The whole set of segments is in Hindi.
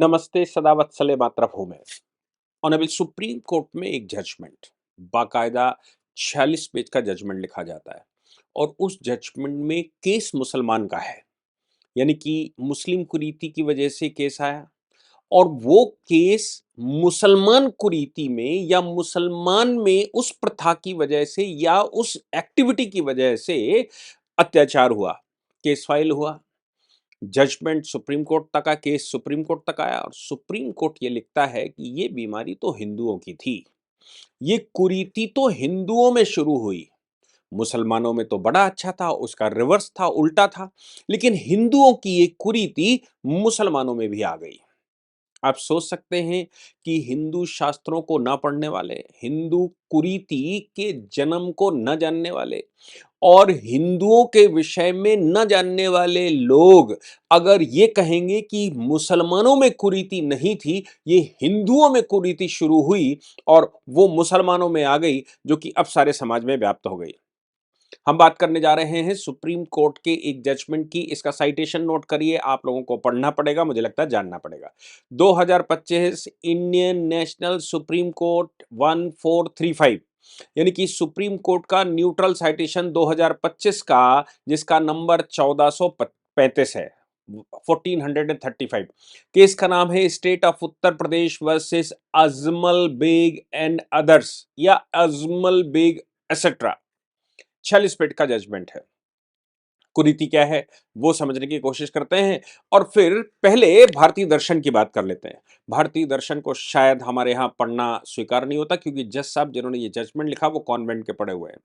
नमस्ते सदा वत्सले मातृभूमे। ऑनरेबल सुप्रीम कोर्ट में एक जजमेंट बाकायदा 46 पेज का जजमेंट लिखा जाता है और उस जजमेंट में केस मुसलमान का है। यानी कि मुस्लिम कुरीति की वजह से केस आया और वो केस मुसलमान कुरीति में या मुसलमान में उस प्रथा की वजह से या उस एक्टिविटी की वजह से अत्याचार हुआ। केस फाइल हुआ, जजमेंट सुप्रीम कोर्ट तक का, केस सुप्रीम कोर्ट तक आया और सुप्रीम कोर्ट ये लिखता है कि ये बीमारी तो हिंदुओं की थी, ये कुरीति तो हिंदुओं में शुरू हुई, मुसलमानों में तो बड़ा अच्छा था, उसका रिवर्स था, उल्टा था, लेकिन हिंदुओं की ये कुरीति मुसलमानों में भी आ गई। आप सोच सकते हैं कि हिंदू शास्त्रों को ना पढ़ने वाले, हिंदू कुरीति के जन्म को न जानने वाले और हिंदुओं के विषय में न जानने वाले लोग अगर ये कहेंगे कि मुसलमानों में कुरीति नहीं थी, ये हिंदुओं में कुरीति शुरू हुई और वो मुसलमानों में आ गई, जो कि अब सारे समाज में व्याप्त हो गई। हम बात करने जा रहे हैं सुप्रीम कोर्ट के एक जजमेंट की। इसका साइटेशन नोट करिए, आप लोगों को पढ़ना पड़ेगा, मुझे लगता है जानना पड़ेगा। 2025 इंडियन नेशनल सुप्रीम कोर्ट 1435, यानी कि सुप्रीम कोर्ट का न्यूट्रल साइटेशन 2025 का, जिसका नंबर 1435 है, 1435। केस का नाम है state of Uttar Pradesh versus Ajmal Beg and others या अजमल बेग एसेट्रा। 46 पेज का जजमेंट है। कुरीति क्या है वो समझने की कोशिश करते हैं और फिर पहले भारतीय दर्शन की बात कर लेते हैं। भारतीय दर्शन को शायद हमारे यहाँ पढ़ना स्वीकार नहीं होता क्योंकि जज साहब जिन्होंने ये जजमेंट लिखा वो कॉन्वेंट के पढ़े हुए हैं।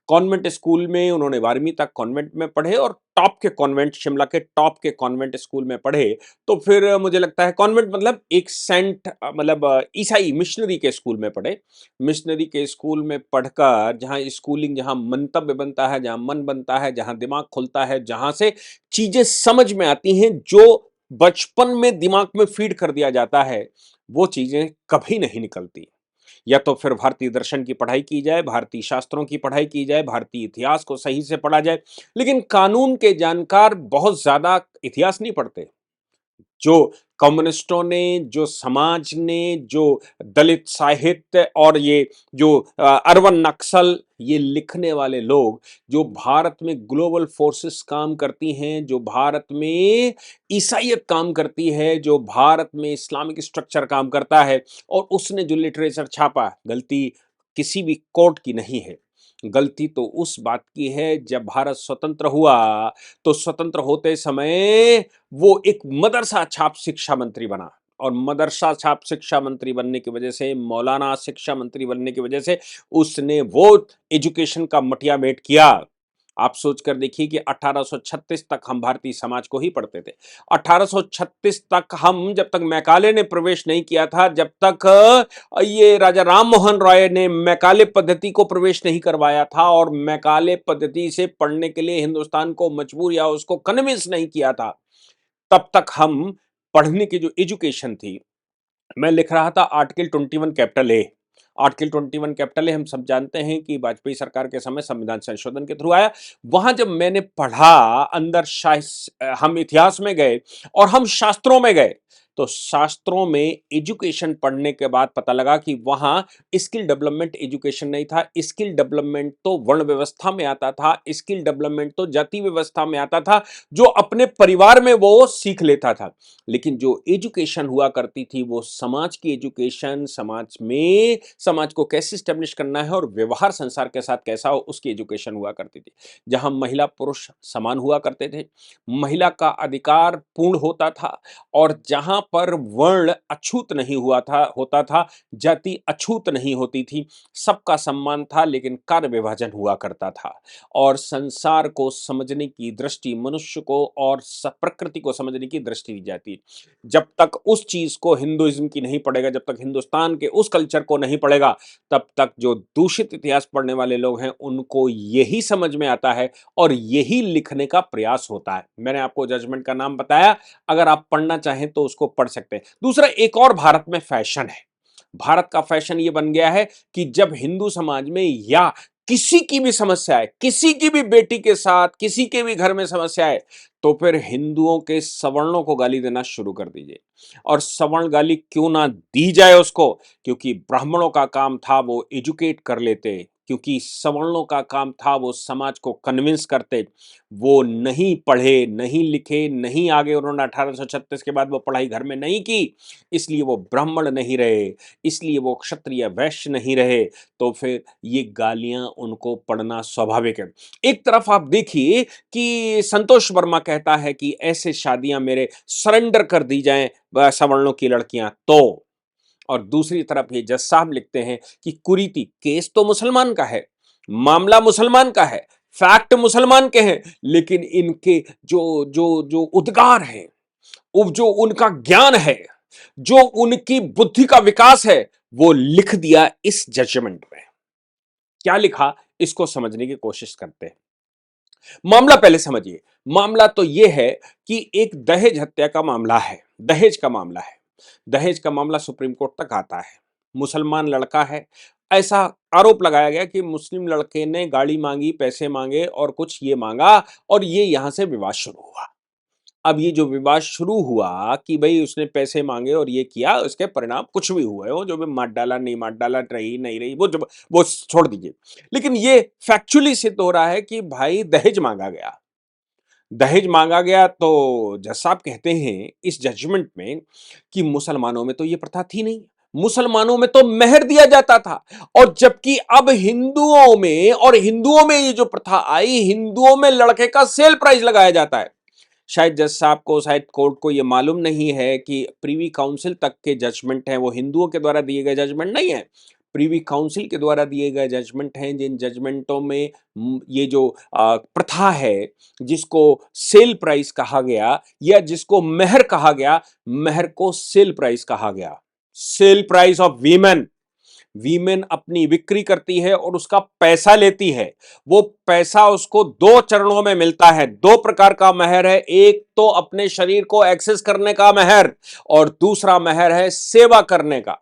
कॉन्वेंट स्कूल में उन्होंने 12वीं तक कॉन्वेंट में पढ़े और टॉप के कॉन्वेंट, शिमला के टॉप के कॉन्वेंट स्कूल में पढ़े। तो फिर मुझे लगता है कॉन्वेंट मतलब एक सेंट, मतलब ईसाई मिशनरी के स्कूल में पढ़े। मिशनरी के स्कूल में पढ़कर जहाँ स्कूलिंग, जहाँ मंतव्य बनता है, जहाँ मन बनता है, जहाँ दिमाग खुलता है, जहाँ से चीजें समझ में आती हैं, जो बचपन में दिमाग में फीड कर दिया जाता है, वो चीजें कभी नहीं निकलती। या तो फिर भारतीय दर्शन की पढ़ाई की जाए, भारतीय शास्त्रों की पढ़ाई की जाए, भारतीय इतिहास को सही से पढ़ा जाए, लेकिन कानून के जानकार बहुत ज्यादा इतिहास नहीं पढ़ते। जो कम्युनिस्टों ने, जो समाज ने, जो दलित साहित्य और ये जो अर्बन नक्सल, ये लिखने वाले लोग, जो भारत में ग्लोबल फोर्सेस काम करती हैं, जो भारत में ईसाइयत काम करती है, जो भारत में इस्लामिक स्ट्रक्चर काम करता है और उसने जो लिटरेचर छापा, गलती किसी भी कोर्ट की नहीं है। गलती तो उस बात की है जब भारत स्वतंत्र हुआ तो स्वतंत्र होते समय वो एक मदरसा छाप शिक्षा मंत्री बना और मदरसा छाप शिक्षा मंत्री बनने की वजह से, मौलाना शिक्षा मंत्री बनने की वजह से उसने वो एजुकेशन का मटिया मेट किया। आप सोच कर देखिए कि 1836 तक हम भारतीय समाज को ही पढ़ते थे। 1836 तक हम, जब तक मैकाले ने प्रवेश नहीं किया था, जब तक ये राजा राम मोहन रॉय ने मैकाले पद्धति को प्रवेश नहीं करवाया था और मैकाले पद्धति से पढ़ने के लिए हिंदुस्तान को मजबूर या उसको कन्विंस नहीं किया था, तब तक हम पढ़ने की जो एजुकेशन थी, मैं लिख रहा था article 21 capital A. Article 21 capital A हम सब जानते हैं कि वाजपेयी सरकार के समय संविधान संशोधन के थ्रू आया। वहां जब मैंने पढ़ा, अंदर हम इतिहास में गए और हम शास्त्रों में गए, तो शास्त्रों में एजुकेशन पढ़ने के बाद पता लगा कि वहां स्किल डेवलपमेंट एजुकेशन नहीं था। स्किल डेवलपमेंट तो वर्ण व्यवस्था में आता था, स्किल डेवलपमेंट तो जाति व्यवस्था में आता था, जो अपने परिवार में वो सीख लेता था। लेकिन जो एजुकेशन हुआ करती थी वो समाज की एजुकेशन, समाज में समाज को कैसे स्टेब्लिश करना है और व्यवहार संसार के साथ कैसा हो, उसकी एजुकेशन हुआ करती थी। जहां महिला पुरुष समान हुआ करते थे, महिला का अधिकार पूर्ण होता था और जहां पर वर्ण अछूत नहीं होता था, जाति अछूत नहीं होती थी, सबका सम्मान था, लेकिन कार्य विभाजन हुआ करता था और संसार को समझने की दृष्टि, मनुष्य को और प्रकृति को समझने की दृष्टि दी जाती। जब तक उस चीज को हिंदुइज्म की नहीं पढ़ेगा, जब तक हिंदुस्तान के उस कल्चर को नहीं पढ़ेगा, तब तक जो दूषित इतिहास पढ़ने वाले लोग हैं उनको यही समझ में आता है और यही लिखने का प्रयास होता है। मैंने आपको जजमेंट का नाम बताया, अगर आप पढ़ना चाहें तो उसको पढ़ सकते हैं। दूसरा, एक और भारत में फैशन है। भारत का फैशन ये बन गया है कि जब हिंदू समाज में या किसी की भी समस्या है, किसी की भी बेटी के साथ, किसी के भी घर में समस्या है, तो फिर हिंदुओं के सवर्णों को गाली देना शुरू कर दीजिए। और सवर्ण गाली क्यों ना दी जाए उसको, क्योंकि ब्राह्मणों का काम था वो एजुकेट कर लेते, क्योंकि सवर्णों का काम था वो समाज को कन्विंस करते। वो नहीं पढ़े, नहीं लिखे, नहीं आगे उन्होंने 1836 के बाद वो पढ़ाई घर में नहीं की, इसलिए वो ब्राह्मण नहीं रहे, इसलिए वो क्षत्रिय वैश्य नहीं रहे। तो फिर ये गालियां उनको पड़ना स्वाभाविक है। एक तरफ आप देखिए कि संतोष वर्मा कहता है कि ऐसे शादियां मेरे सरेंडर कर दी जाएं सवर्णों की लड़कियां तो, और दूसरी तरफ ये जज साहब लिखते हैं कि कुरीति केस तो मुसलमान का है, मामला मुसलमान का है, फैक्ट मुसलमान के हैं, लेकिन इनके जो जो जो उद्गार हैं, जो उनका ज्ञान है, जो उनकी बुद्धि का विकास है, वो लिख दिया इस जजमेंट में। क्या लिखा, इसको समझने की कोशिश करते हैं। मामला पहले समझिए। मामला तो यह है कि एक दहेज हत्या का मामला है, दहेज का मामला है। दहेज का मामला सुप्रीम कोर्ट तक आता है। मुसलमान लड़का है, ऐसा आरोप लगाया गया कि मुस्लिम लड़के ने गाड़ी मांगी, पैसे मांगे और कुछ ये मांगा, और ये यहां से विवाद शुरू हुआ। अब ये जो विवाद शुरू हुआ कि भई उसने पैसे माँगे और ये किया, उसके परिणाम कुछ भी हुए हों, जो भी मार डाला, नहीं मार डाला, रही, नहीं रही, वो छोड़ दीजिए। लेकिन ये फैक्चुअली सिद्ध हो रहा है कि भाई दहेज माँगा गया। दहेज माँगा गया तो जज साहब कहते हैं इस जजमेंट में कि मुसलमानों में तो ये प्रथा थी नहीं। मुसलमानों में तो मेहर दिया जाता था, और जबकि अब हिंदुओं में ये जो प्रथा आई, हिंदुओं में लड़के का सेल प्राइस लगाया जाता है। शायद जज साहब को, शायद कोर्ट को ये मालूम नहीं है कि प्रीवी काउंसिल तक के जजमेंट हैं वो हिंदुओं के द्वारा दिए गए जजमेंट नहीं है। प्रीवी काउंसिल के द्वारा दिए गए जजमेंट हैं, जिन जजमेंटों में ये जो प्रथा है, जिसको सेल प्राइस कहा गया या जिसको मेहर कहा गया, मेहर को सेल प्राइस कहा गया। Sale price of women. Women अपनी बिक्री करती है और उसका पैसा लेती है। वो पैसा उसको दो चरणों में मिलता है। दो प्रकार का महर है, एक तो अपने शरीर को एक्सेस करने का महर, और दूसरा महर है सेवा करने का।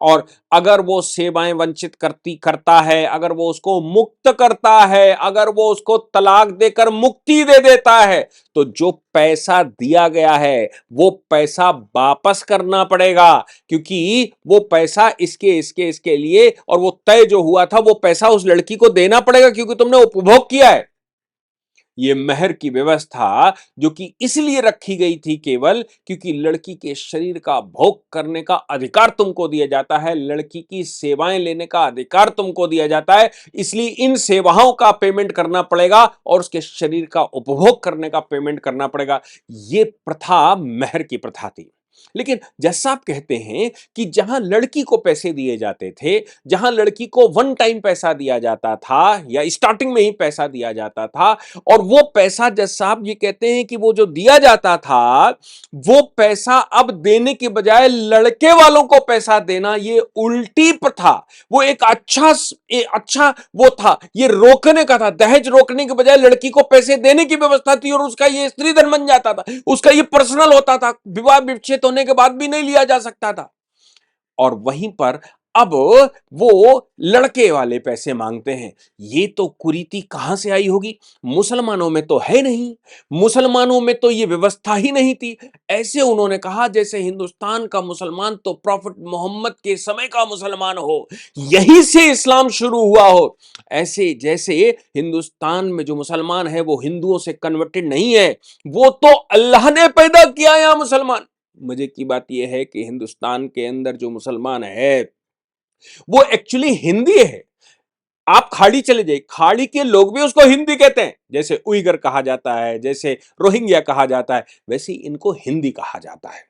और अगर वो सेवाएं वंचित करता है, अगर वो उसको मुक्त करता है, अगर वो उसको तलाक देकर मुक्ति दे देता है, तो जो पैसा दिया गया है वो पैसा वापस करना पड़ेगा, क्योंकि वो पैसा इसके लिए, और वो तय जो हुआ था वो पैसा उस लड़की को देना पड़ेगा क्योंकि तुमने उपभोग किया है। ये मेहर की व्यवस्था जो कि इसलिए रखी गई थी केवल क्योंकि लड़की के शरीर का भोग करने का अधिकार तुमको दिया जाता है, लड़की की सेवाएं लेने का अधिकार तुमको दिया जाता है, इसलिए इन सेवाओं का पेमेंट करना पड़ेगा और उसके शरीर का उपभोग करने का पेमेंट करना पड़ेगा। ये प्रथा मेहर की प्रथा थी। लेकिन जज साहब कहते हैं कि जहां लड़की को पैसे दिए जाते थे, जहां लड़की को वन टाइम पैसा दिया जाता था या स्टार्टिंग में ही पैसा दिया जाता था, और वो पैसा जज साहब ये कहते हैं कि वो जो दिया जाता था, वो पैसा अब देने के बजाय लड़के वालों को पैसा देना, ये उल्टी प्रथा। वो एक अच्छा वो था, ये रोकने का था। दहेज रोकने के बजाय लड़की को पैसे देने की व्यवस्था थी, और उसका ये स्त्री धन बन जाता था, उसका ये पर्सनल होता था, विवाह विच्छेद होने के बाद भी नहीं लिया जा सकता था। और वहीं पर अब वो लड़के वाले पैसे मांगते हैं। ये तो कुरीति कहां से आई होगी? मुसलमानों में तो है नहीं, मुसलमानों में तो ये व्यवस्था ही नहीं थी। ऐसे उन्होंने कहा जैसे हिंदुस्तान का मुसलमान तो प्रॉफिट मोहम्मद के समय का मुसलमान हो, यहीं से इस्लाम शुरू हुआ हो। ऐसे जैसे हिंदुस्तान में जो मुसलमान है वो हिंदुओं से कन्वर्टेड नहीं है, वो तो अल्लाह ने पैदा किया यहां मुसलमान। मजे की बात यह है कि हिंदुस्तान के अंदर जो मुसलमान है वो एक्चुअली हिंदी है। आप खाड़ी चले जाइए, खाड़ी के लोग भी उसको हिंदी कहते हैं, जैसे उइगर कहा जाता है, जैसे रोहिंग्या कहा जाता है, वैसे इनको हिंदी कहा जाता है।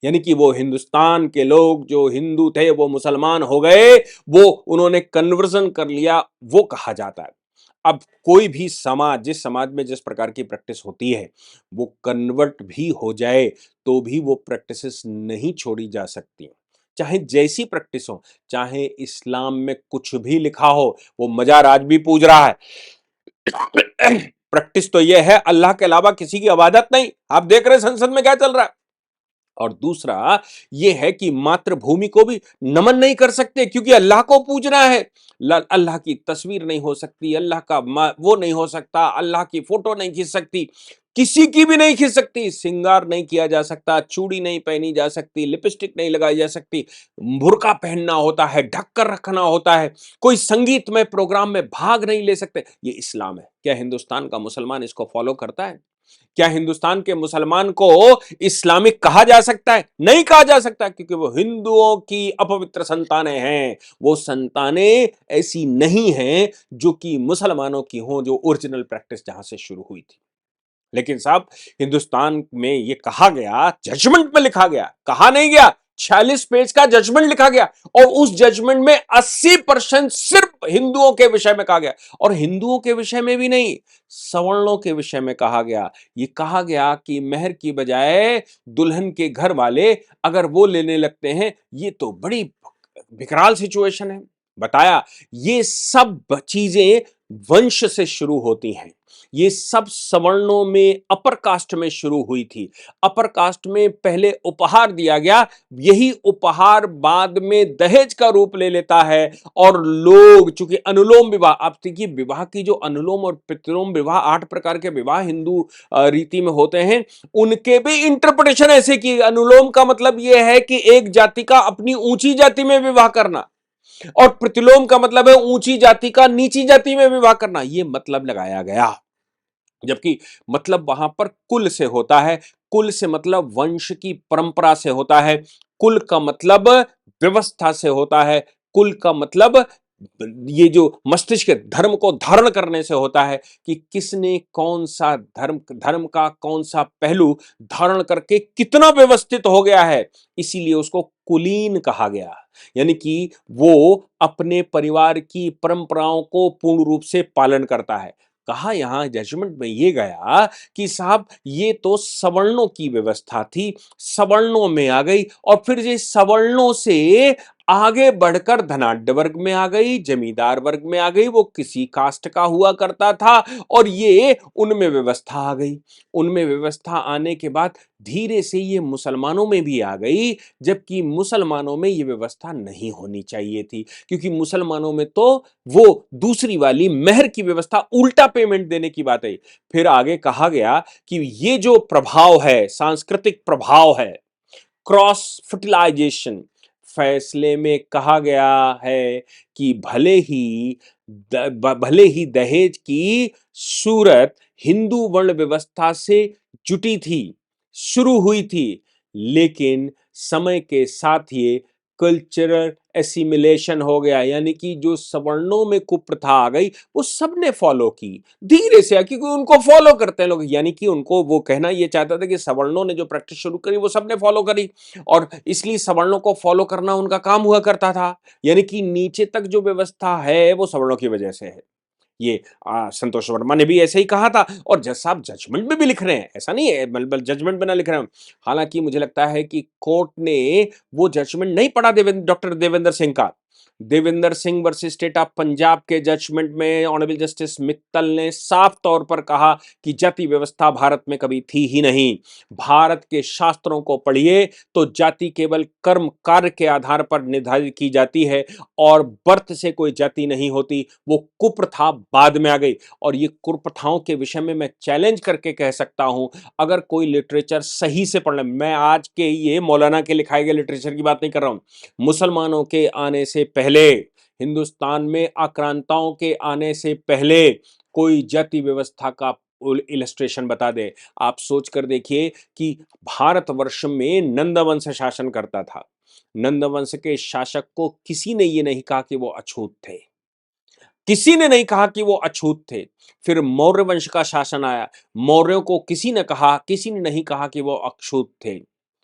यानी कि वो हिंदुस्तान के लोग जो हिंदू थे वो मुसलमान हो गए, वो उन्होंने कन्वर्जन कर लिया, वो कहा जाता है। अब कोई भी समाज, जिस समाज में जिस प्रकार की प्रैक्टिस होती है, वो कन्वर्ट भी हो जाए तो भी वो प्रैक्टिसेस नहीं छोड़ी जा सकती, चाहे जैसी प्रैक्टिस हो, चाहे इस्लाम में कुछ भी लिखा हो। वो मजार आज भी पूज रहा है। प्रैक्टिस तो यह है, अल्लाह के अलावा किसी की इबादत नहीं। आप देख रहे हैं संसद में क्या चल रहा है। और दूसरा ये है कि मातृभूमि को भी नमन नहीं कर सकते क्योंकि अल्लाह को पूजना है। अल्लाह की तस्वीर नहीं हो सकती, अल्लाह का वो नहीं हो सकता, अल्लाह की फोटो नहीं खींच सकती, किसी की भी नहीं खींच सकती, श्रृंगार नहीं किया जा सकता, चूड़ी नहीं पहनी जा सकती, लिपस्टिक नहीं लगाई जा सकती, बुर्का पहनना होता है, ढक कर रखना होता है, कोई संगीतमय प्रोग्राम में भाग नहीं ले सकते। ये इस्लाम है। क्या हिंदुस्तान का मुसलमान इसको फॉलो करता है? क्या हिंदुस्तान के मुसलमान को इस्लामिक कहा जा सकता है? नहीं कहा जा सकता क्योंकि वो हिंदुओं की अपवित्र संतानें हैं। वो संतानें ऐसी नहीं हैं जो कि मुसलमानों की हों, जो ओरिजिनल प्रैक्टिस जहां से शुरू हुई थी। लेकिन साहब हिंदुस्तान में ये कहा गया, जजमेंट में लिखा गया, कहा नहीं गया, 46 पेज का जजमेंट लिखा गया और उस जजमेंट में 80% सिर्फ हिंदुओं के विषय में कहा गया। और हिंदुओं के विषय में भी नहीं, सवर्णों के विषय में कहा गया। ये कहा गया कि मेहर की बजाय दुल्हन के घर वाले अगर वो लेने लगते हैं, ये तो बड़ी विकराल सिचुएशन है। बताया ये सब चीजें वंश से शुरू होती हैं। ये सब सवर्णों में अपर कास्ट में शुरू हुई थी। अपर कास्ट में पहले उपहार दिया गया, यही उपहार बाद में दहेज का रूप ले लेता है और लोग चूंकि अनुलोम विवाह, आप देखिए विवाह की जो अनुलोम और प्रतिलोम विवाह, 8 प्रकार के विवाह हिंदू रीति में होते हैं, उनके भी इंटरप्रिटेशन ऐसे की। अनुलोम का मतलब यह है कि एक जाति का अपनी ऊंची जाति में विवाह करना और प्रतिलोम का मतलब है ऊंची जाति का नीची जाति में विवाह करना। यह मतलब लगाया गया, जबकि मतलब वहां पर कुल से होता है। कुल से मतलब वंश की परंपरा से होता है। कुल का मतलब व्यवस्था से होता है। कुल का मतलब ये जो मस्तिष्क धर्म को धारण करने से होता है कि किसने कौन सा धर्म धर्म का कौन सा पहलू धारण करके कितना व्यवस्थित हो गया है, इसीलिए उसको कुलीन कहा गया। यानी कि वो अपने परिवार की परंपराओं को पूर्ण रूप से पालन करता है। कहा यहां जजमेंट में ये गया कि साहब ये तो सवर्णों की व्यवस्था थी, सवर्णों में आ गई और फिर ये सवर्णों से आगे बढ़कर धनाढ्य वर्ग में आ गई, जमींदार वर्ग में आ गई, वो किसी कास्ट का हुआ करता था और ये उनमें व्यवस्था आ गई। उनमें व्यवस्था आने के बाद धीरे से ये मुसलमानों में भी आ गई, जबकि मुसलमानों में ये व्यवस्था नहीं होनी चाहिए थी क्योंकि मुसलमानों में तो वो दूसरी वाली मेहर की व्यवस्था, उल्टा पेमेंट देने की बात है। फिर आगे कहा गया कि ये जो प्रभाव है, सांस्कृतिक प्रभाव है, क्रॉस फर्टिलाइजेशन, फैसले में कहा गया है कि भले ही दहेज की सूरत हिंदू वर्ण व्यवस्था से जुटी थी, शुरू हुई थी, लेकिन समय के साथ ये कल्चरल एसिमिलेशन हो गया, यानी कि जो सवर्णों में कुप्रथा आ गई वो सबने फॉलो की धीरे से, क्योंकि उनको फॉलो करते हैं लोग, यानी कि उनको वो कहना ये चाहता था कि सवर्णों ने जो प्रैक्टिस शुरू करी वो सबने फॉलो करी और इसलिए सवर्णों को फॉलो करना उनका काम हुआ करता था। यानी कि नीचे तक जो व्यवस्था है वो सवर्णों की वजह से है। ये संतोष वर्मा ने भी ऐसे ही कहा था और जज साहब जजमेंट में भी लिख रहे हैं, ऐसा नहीं है मतलब जजमेंट में ना लिख रहे हैं। हालांकि मुझे लगता है कि कोर्ट ने वो जजमेंट नहीं पढ़ा डॉक्टर देवेंद्र सिंह का। Devendra Singh versus state of Punjab के जजमेंट में ऑनरेबल जस्टिस मित्तल ने साफ तौर पर कहा कि जाति व्यवस्था भारत में कभी थी ही नहीं। भारत के शास्त्रों को पढ़िए तो जाति केवल कर्म कार्य के आधार पर निर्धारित की जाती है और बर्थ से कोई जाति नहीं होती। वो कुप्रथा बाद में आ गई और ये कुप्रथाओं के विषय में मैं चैलेंज करके कह सकता हूं, अगर कोई लिटरेचर सही से पढ़ ले, मैं आज के ये मौलाना के लिखाए गए लिटरेचर की बात नहीं कर रहा हूं, मुसलमानों के आने से पहले, हिंदुस्तान में आक्रांताओं के आने से पहले कोई जाति व्यवस्था का इलस्ट्रेशन बता दे। आप सोच कर देखिए कि भारतवर्ष में नंदवंश शासन करता था। नंदवंश के शासक को किसी ने ये नहीं कहा कि वो अछूत थे, किसी ने नहीं कहा कि वो अछूत थे। फिर मौर्य वंश का शासन आया, मौर्यों को किसी ने कहा, किसी ने नहीं कहा कि वो अछूत थे।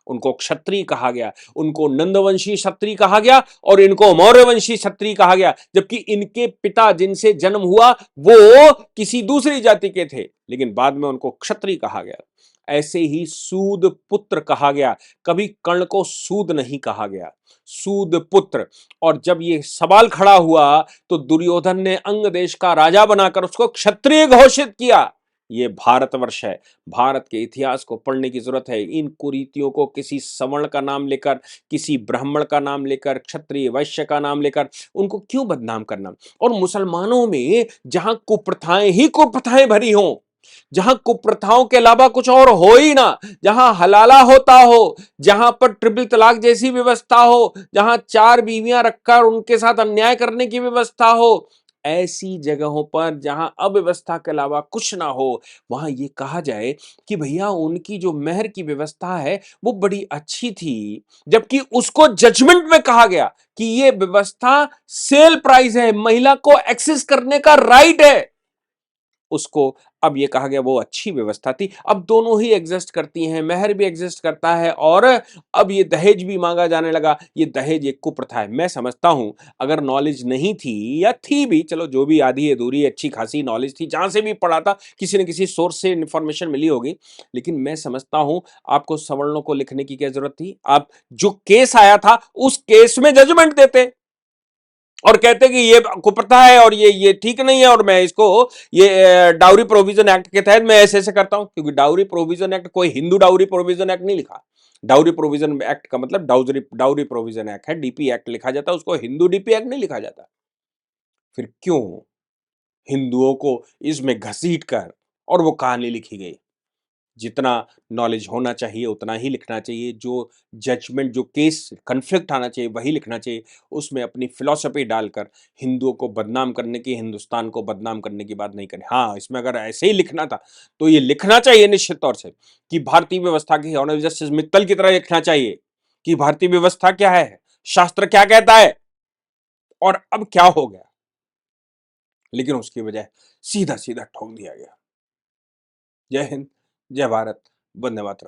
उनको क्षत्रिय कहा गया, उनको नंदवंशी क्षत्रिय कहा गया और इनको मौर्यवंशी क्षत्रिय कहा गया, जबकि इनके पिता जिनसे जन्म हुआ वो किसी दूसरी जाति के थे, लेकिन बाद में उनको क्षत्रिय कहा गया। ऐसे ही सूद पुत्र कहा गया, कभी कर्ण को सूद नहीं कहा गया, सूद पुत्र। और जब ये सवाल खड़ा हुआ तो दुर्योधन ने अंग देश का राजा बनाकर उसको क्षत्रिय घोषित किया। ये भारतवर्ष है। भारत के इतिहास को पढ़ने की ज़रूरत है। इन कुरीतियों को किसी सवर्ण का नाम लेकर, किसी ब्राह्मण का नाम लेकर, क्षत्रिय, वैश्य का नाम लेकर उनको क्यों बदनाम करना? और मुसलमानों में जहाँ कुप्रथाएँ ही कुप्रथाएँ भरी हों, जहाँ कुप्रथाओं के अलावा कुछ और हो ही ना, जहाँ हलाला होता हो, जहाँ पर ट्रिपल तलाक जैसी व्यवस्था हो, जहाँ 4 बीवियाँ रखकर उनके साथ अन्याय करने की व्यवस्था हो, ऐसी जगहों पर जहां अव्यवस्था के अलावा कुछ ना हो, वहां ये कहा जाए कि भैया उनकी जो मेहर की व्यवस्था है वो बड़ी अच्छी थी, जबकि उसको जजमेंट में कहा गया कि ये व्यवस्था सेल प्राइस है, महिला को एक्सेस करने का राइट है। उसको अब ये कहा गया वो अच्छी व्यवस्था थी। अब दोनों ही एग्जिस्ट करती हैं, मेहर भी एग्जिस्ट करता है और अब ये दहेज भी मांगा जाने लगा। ये दहेज एक कुप्रथा है। मैं समझता हूं अगर नॉलेज नहीं थी या थी भी, चलो जो भी आधी अधूरी अच्छी खासी नॉलेज थी, जहां से भी पढ़ा था किसी न किसी सोर्स से इंफॉर्मेशन मिली होगी, लेकिन मैं समझता हूं आपको सवर्णों को लिखने की क्या जरूरत थी? आप जो केस आया था उस केस में जजमेंट देते और कहते कि ये कुप्रथा है और ये ठीक नहीं है और मैं इसको ये डाउरी प्रोविजन एक्ट के तहत मैं ऐसे ऐसे करता हूं, क्योंकि डाउरी प्रोविजन एक्ट कोई हिंदू डाउरी प्रोविजन एक्ट नहीं लिखा। डाउरी प्रोविजन एक्ट का मतलब डाउरी डाउरी प्रोविजन एक्ट है, डीपी एक्ट लिखा जाता है, उसको हिंदू डीपी एक्ट नहीं लिखा जाता। फिर क्यों हिंदुओं को इसमें घसीट कर और वो कहानी लिखी गई? जितना नॉलेज होना चाहिए उतना ही लिखना चाहिए, जो जजमेंट जो केस कॉन्फ्लिक्ट आना चाहिए वही लिखना चाहिए। उसमें अपनी फिलॉसफी डालकर हिंदुओं को बदनाम करने की, हिंदुस्तान को बदनाम करने की बात नहीं करनी। हाँ, इसमें अगर ऐसे ही लिखना था तो ये लिखना चाहिए निश्चित तौर से कि भारतीय व्यवस्था की, ऑनरेबल जस्टिस मित्तल की तरह लिखना चाहिए कि भारतीय व्यवस्था क्या है, शास्त्र क्या कहता है और अब क्या हो गया। लेकिन उसकी बजाय सीधा सीधा ठोक दिया गया। जय हिंद, जय भारत, वंदे मातरम।